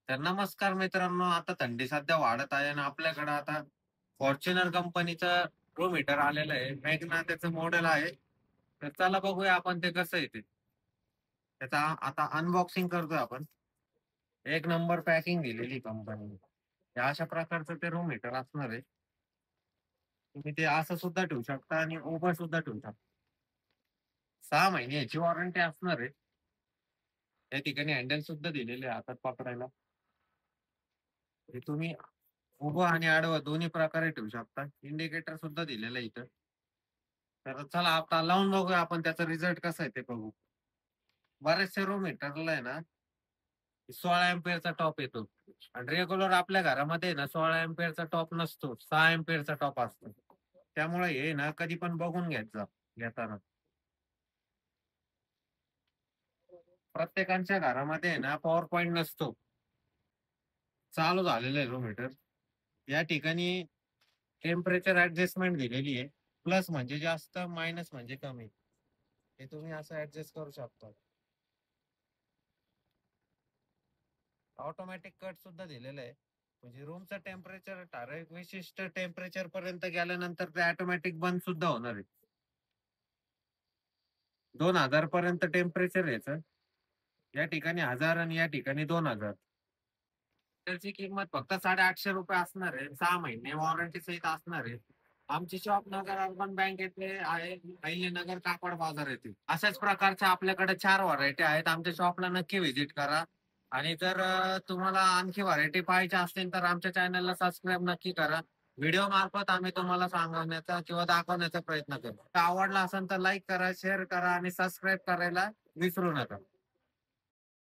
तर नमस्कार मित्रांनो, आता थंडी सध्या वाढत आहे आणि आपल्याकडे आता फॉर्च्युनर कंपनीचं रूम हीटर आलेलं आहे. मॅग्ना त्याचं मॉडेल आहे. तर चला बघूया आपण ते कसं आहे ते. त्याचा आता अनबॉक्सिंग करतोय आपण. एक नंबर पॅकिंग दिलेली कंपनीने. अशा प्रकारचं ते रूम हीटर असणार आहे. तुम्ही ते असं सुद्धा ठेवू शकता आणि उभं सुद्धा ठेवू शकता. 6 महिने याची वॉरंटी असणार आहे. त्या ठिकाणी हँडल सुद्धा दिलेले आहे हातात पकडायला. हे तुम्ही उभं आणि आडवं दोन्ही प्रकारे ठेवू शकता. इंडिकेटर सुद्धा दिलेलं आहे इथं. तर चला आता लावून बघूया आपण त्याचा रिझल्ट कसा आहे ते बघू. बऱ्याचशा रूम हीटरला आहे ना 16 अँपिअरचा टॉप येतो आणि रेग्युलर आपल्या घरामध्ये आहे ना 16 अँपिअरचा टॉप नसतो. 6 अँपिअरचा टॉप असतो. त्यामुळे हे ना कधी पण बघून घ्यायचं घेताना. प्रत्येकाच्या घरामध्ये आहे ना पॉवर पॉइंट नसतो. चालू झालेलं आहे रूम हीटर. या ठिकाणी टेम्परेचर ॲडजस्टमेंट दिलेली आहे. प्लस म्हणजे जास्त, मायनस म्हणजे कमी. हे तुम्ही असं ॲडजस्ट करू शकता. ऑटोमॅटिक कट सुद्धा दिलेलं आहे. म्हणजे रूमचं टेम्परेचर ठराविक विशिष्ट टेम्परेचर पर्यंत गेल्यानंतर ते ऑटोमॅटिक बंद सुद्धा होणार आहे. 2000 पर्यंत टेम्परेचर याचं. या ठिकाणी 1000 आणि या ठिकाणी 2000. त्याची किंमत फक्त ₹850 असणार आहे. 6 महिने वॉरंटी सहित असणार आहे. आमची शॉप नगर अर्बन बँक येथे आहे. अहिल्यानगर कापड बाजार येथे. अशाच प्रकारच्या आपल्याकडे 4 व्हरायटी आहेत. आमच्या शॉपला नक्की व्हिजिट करा. आणि जर तुम्हाला आणखी व्हरायटी पाहायच्या असतील तर आमच्या चॅनलला सबस्क्राईब नक्की करा. व्हिडिओ मार्फत आम्ही तुम्हाला सांगण्याचा किंवा दाखवण्याचा प्रयत्न करू. आवडला असेल तर लाईक करा, शेअर करा आणि सबस्क्राईब करायला विसरू नका.